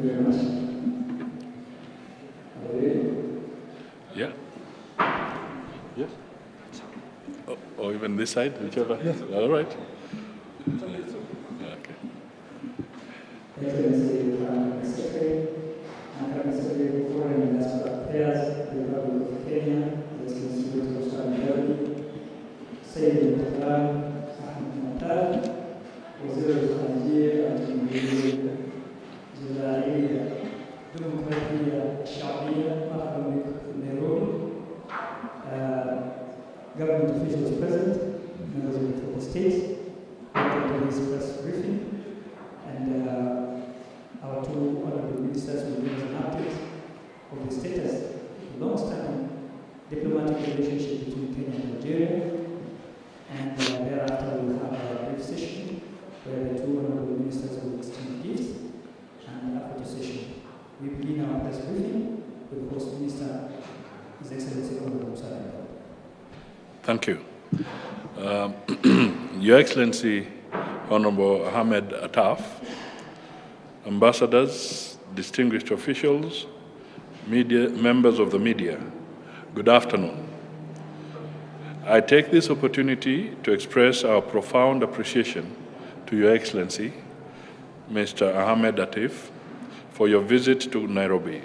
very much. Yeah. Yes. Or even this side, whichever. Yes. All right. Okay. Excellency, Prime Secretary, Prime Secretary for Foreign and National Affairs, the Republic of Kenya, Excellency Dr. Musalia Mudavadi, Waziri wa Algeria, Algeria, Demokratia Sha'bia, Nairobi, government officials present, members of the state, welcome to this press briefing, and our two honorable ministers will give us an update of the status of the long-standing diplomatic relationship between Kenya and Algeria, and thereafter we'll have a brief session where the two honorable ministers will exchange gifts, and after the session, we begin our press briefing with the host minister, His Excellency Honorable Musalia Mudavadi. Thank you. Your Excellency, Honorable Ahmed Attaf, ambassadors, distinguished officials, media, members of the media, good afternoon. I take this opportunity to express our profound appreciation to Your Excellency, Mr. Ahmed Attaf, for your visit to Nairobi.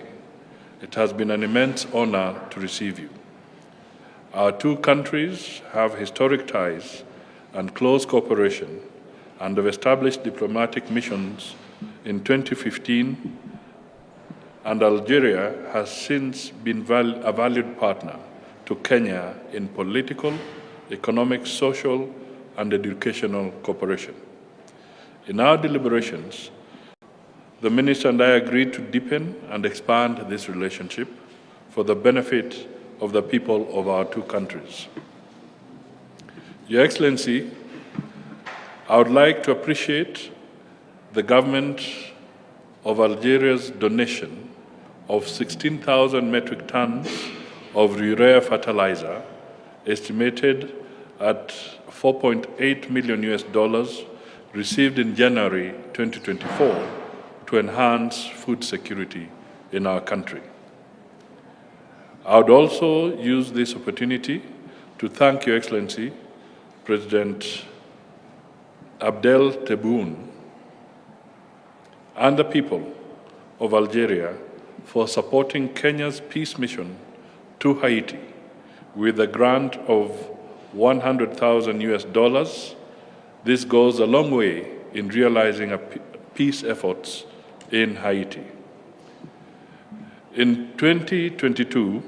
It has been an immense honor to receive you. Our two countries have historic ties and close cooperation and have established diplomatic missions in 2015, and Algeria has since been a valued partner to Kenya in political, economic, social, and educational cooperation. In our deliberations, the Minister and I agreed to deepen and expand this relationship for the benefit of the people of our two countries. Your Excellency, I would like to appreciate the government of Algeria's donation of 16,000 metric tons of urea fertilizer, estimated at $4.8 million, received in January 2024 to enhance food security in our country. I would also use this opportunity to thank Your Excellency, President Abdel Tebboune, and the people of Algeria for supporting Kenya's peace mission to Haiti with a grant of $100,000. This goes a long way in realizing peace efforts in Haiti. In 2022,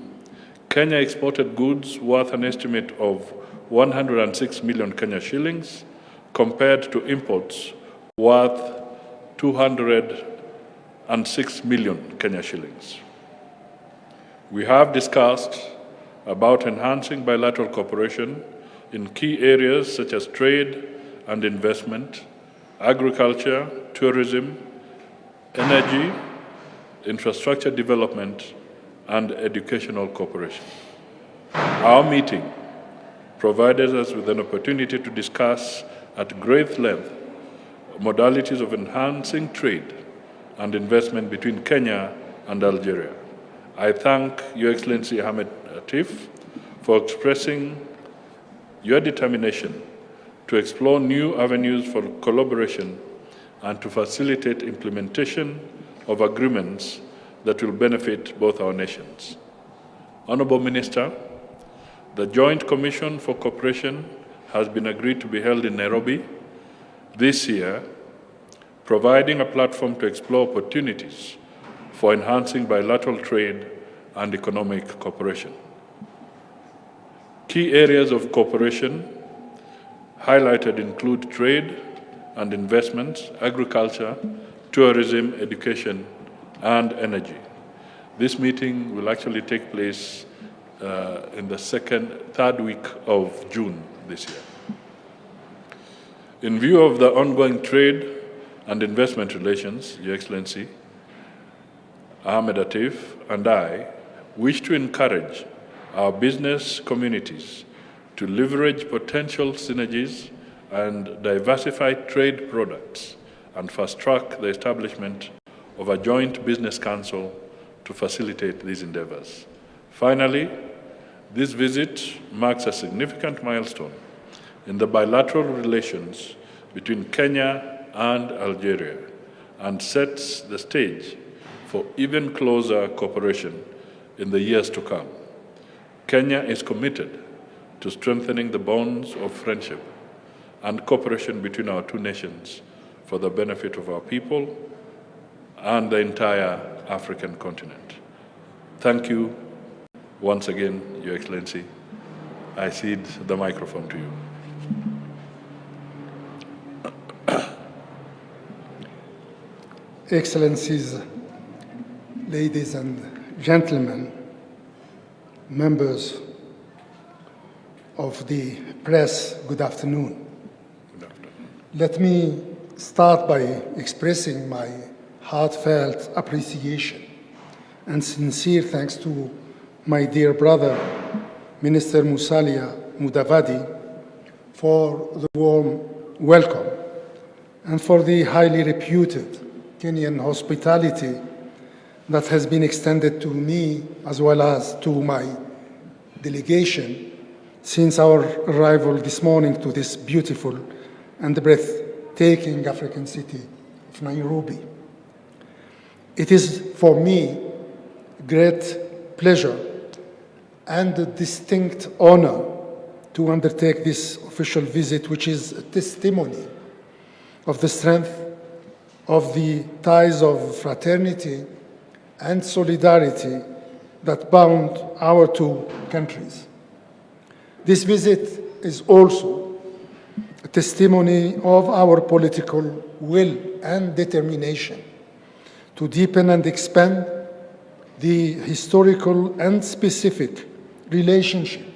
Kenya exported goods worth an estimate of 106 million Kenya shillings, compared to imports worth 206 million Kenya shillings. We have discussed about enhancing bilateral cooperation in key areas such as trade and investment, agriculture, tourism, energy, infrastructure development, and educational cooperation. Our meeting provided us with an opportunity to discuss at great length modalities of enhancing trade and investment between Kenya and Algeria. I thank Your Excellency Ahmed Attaf for expressing your determination to explore new avenues for collaboration and to facilitate implementation of agreements that will benefit both our nations. Honorable Minister, the Joint Commission for Cooperation has been agreed to be held in Nairobi this year, providing a platform to explore opportunities for enhancing bilateral trade and economic cooperation. Key areas of cooperation highlighted include trade and investments, agriculture, tourism, education, and energy. This meeting will actually take place in the third week of June this year. In view of the ongoing trade and investment relations, Your Excellency, Ahmed Attaf and I wish to encourage our business communities to leverage potential synergies and diversify trade products and fast-track the establishment of a joint business council to facilitate these endeavors. Finally, this visit marks a significant milestone in the bilateral relations between Kenya and Algeria and sets the stage for even closer cooperation in the years to come. Kenya is committed to strengthening the bonds of friendship and cooperation between our two nations for the benefit of our people and the entire African continent. Thank you once again, Your Excellency. I cede the microphone to you. Excellencies, ladies and gentlemen, members of the press, good afternoon. Good afternoon. Let me start by expressing my heartfelt appreciation and sincere thanks to my dear brother, Minister Musalia Mudavadi, for the warm welcome and for the highly reputed Kenyan hospitality that has been extended to me as well as to my delegation since our arrival this morning to this beautiful and breathtaking African city of Nairobi. It is for me a great pleasure and a distinct honor to undertake this official visit, which is a testimony of the strength of the ties of fraternity and solidarity that bound our two countries. This visit is also a testimony of our political will and determination to deepen and expand the historical and specific relationship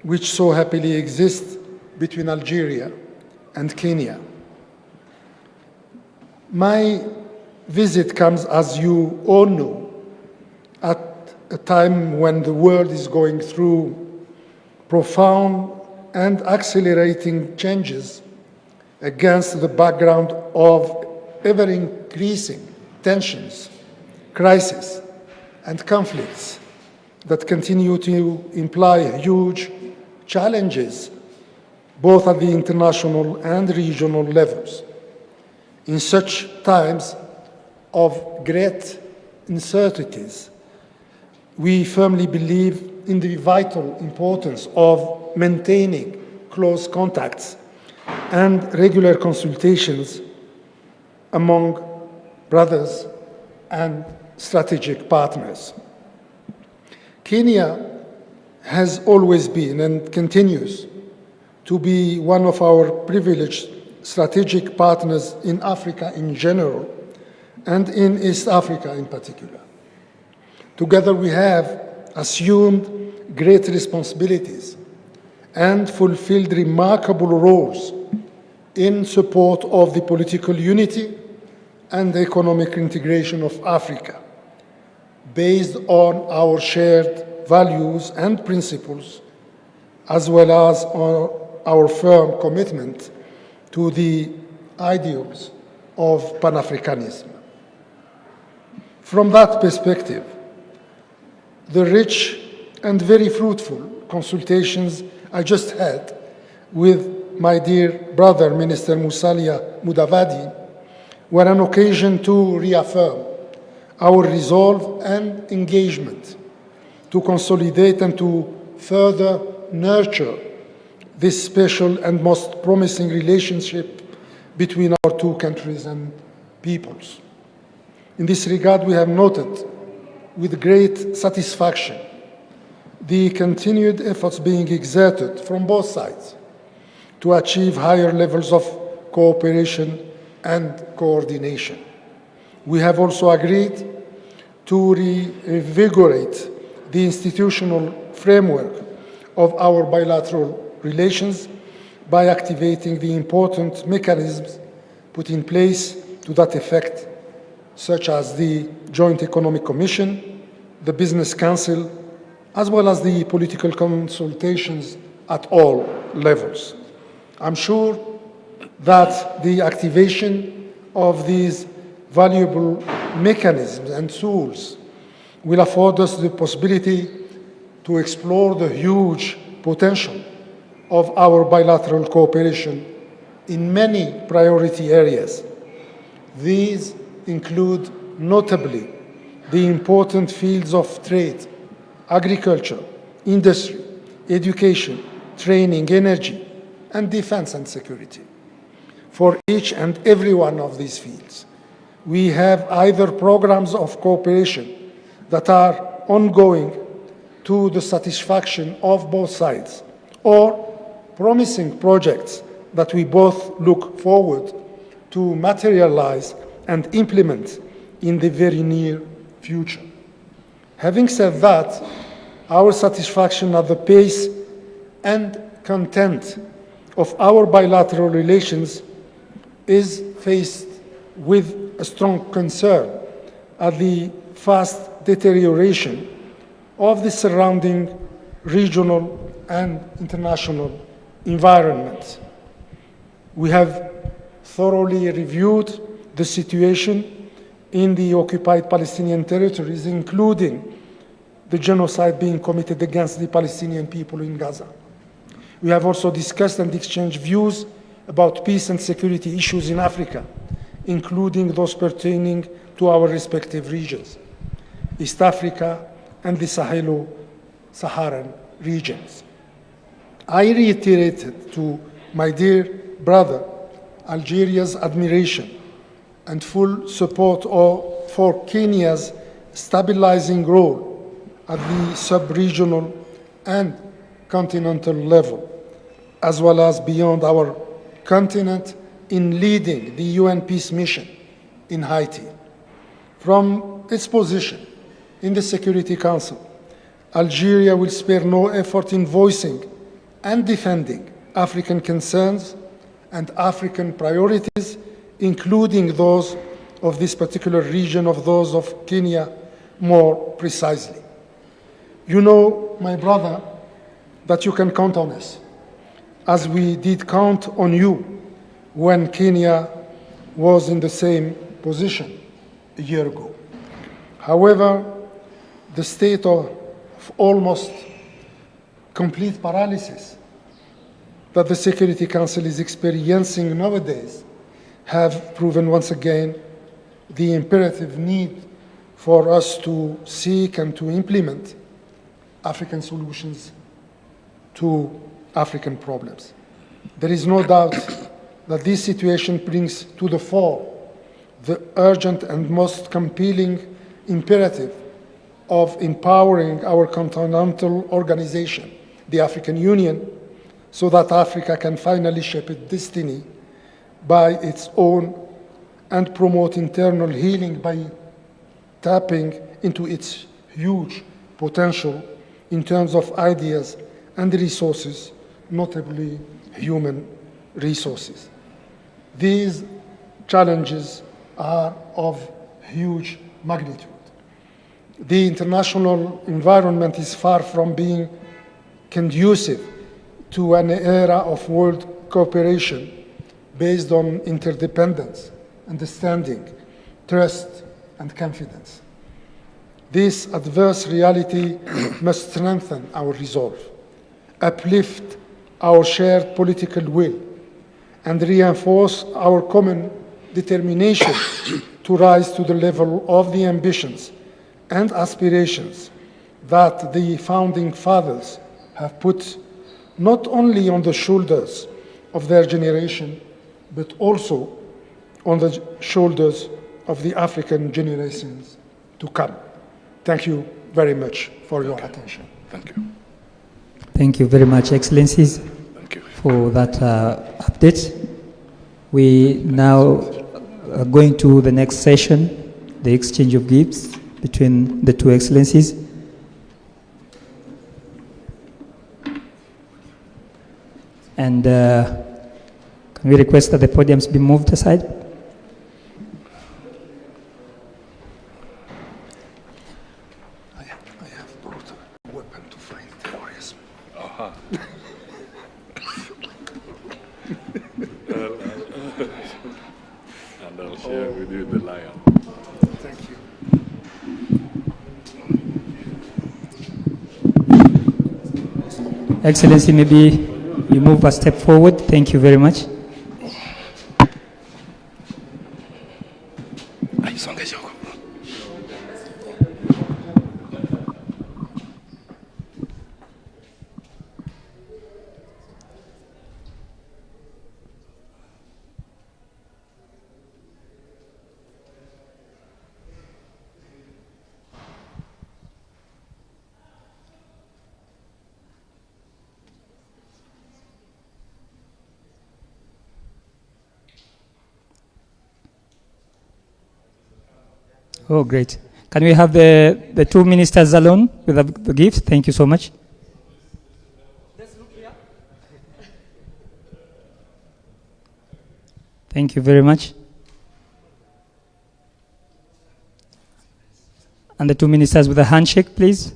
which so happily exists between Algeria and Kenya. My visit comes, as you all know, at a time when the world is going through profound and accelerating changes against the background of ever-increasing tensions, crises, and conflicts that continue to imply huge challenges both at the international and regional levels. In such times of great uncertainties, we firmly believe in the vital importance of maintaining close contacts and regular consultations among brothers and strategic partners. Kenya has always been and continues to be one of our privileged strategic partners in Africa in general and in East Africa in particular. Together we have assumed great responsibilities and fulfilled remarkable roles in support of the political unity and the economic integration of Africa, based on our shared values and principles, as well as on our firm commitment to the ideals of Pan-Africanism. From that perspective, the rich and very fruitful consultations I just had with my dear brother, Minister Musalia Mudavadi, were an occasion to reaffirm our resolve and engagement to consolidate and to further nurture this special and most promising relationship between our two countries and peoples. In this regard, we have noted with great satisfaction the continued efforts being exerted from both sides to achieve higher levels of cooperation and coordination. We have also agreed to reinvigorate the institutional framework of our bilateral relations by activating the important mechanisms put in place to that effect, such as the Joint Economic Commission, the Business Council, as well as the political consultations at all levels. I'm sure that the activation of these valuable mechanisms and tools will afford us the possibility to explore the huge potential of our bilateral cooperation in many priority areas. These include notably the important fields of trade, agriculture, industry, education, training, energy, and defense and security. For each and every one of these fields, we have either programs of cooperation that are ongoing to the satisfaction of both sides, or promising projects that we both look forward to materialize and implement in the very near future. Having said that, our satisfaction at the pace and content of our bilateral relations is faced with a strong concern at the fast deterioration of the surrounding regional and international environment. We have thoroughly reviewed the situation in the occupied Palestinian territories, including the genocide being committed against the Palestinian people in Gaza. We have also discussed and exchanged views about peace and security issues in Africa, including those pertaining to our respective regions, East Africa and the Sahelo-Saharan regions. I reiterated to my dear brother Algeria's admiration and full support for Kenya's stabilizing role at the sub-regional and continental level, as well as beyond our continent in leading the UN peace mission in Haiti. From its position in the Security Council, Algeria will spare no effort in voicing and defending African concerns and African priorities, including those of this particular region, of those of Kenya more precisely. You know, my brother, that you can count on us, as we did count on you when Kenya was in the same position a year ago. However, the state of almost complete paralysis that the Security Council is experiencing nowadays have proven once again the imperative need for us to seek and to implement African solutions to African problems. There is no doubt that this situation brings to the fore the urgent and most compelling imperative of empowering our continental organization, the African Union, so that Africa can finally shape its destiny by its own and promote internal healing by tapping into its huge potential in terms of ideas and resources, notably human resources. These challenges are of huge magnitude. The international environment is far from being conducive to an era of world cooperation based on interdependence, understanding, trust, and confidence. This adverse reality must strengthen our resolve, uplift our shared political will, and reinforce our common determination to rise to the level of the ambitions and aspirations that the founding fathers have put not only on the shoulders of their generation, but also on the shoulders of the African generations to come. Thank you very much for your attention. Thank you. Thank you very much, Excellencies, Thank you. for that update. We now are going to the next session, the exchange of gifts between the two Excellencies. And can we request that the podiums be moved aside? I have brought a weapon to fight terrorism. And I'll share with you the lion. Thank you. Excellency, maybe you move a step forward. Thank you very much. Oh, great. Can we have the two ministers alone with the gift? Thank you so much. Thank you very much. And the two ministers with a handshake, please.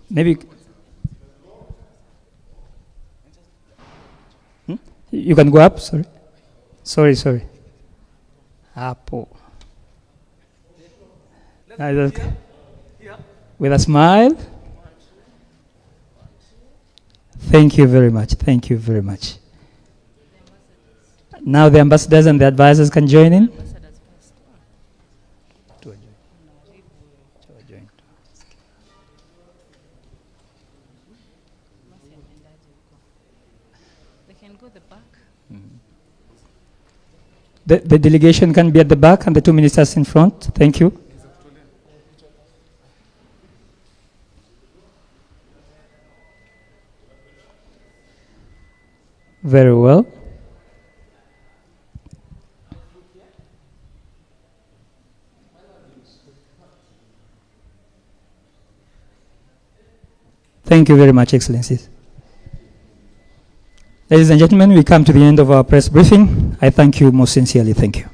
Maybe you can go up. Sorry. Apple. With a smile. Thank you very much. Thank you very much. Now the ambassadors and the advisors can join in. They can go the back. The delegation can be at the back and the two ministers in front. Thank you. Very well. Thank you very much, Excellencies. Ladies and gentlemen, we come to the end of our press briefing. I thank you most sincerely. Thank you.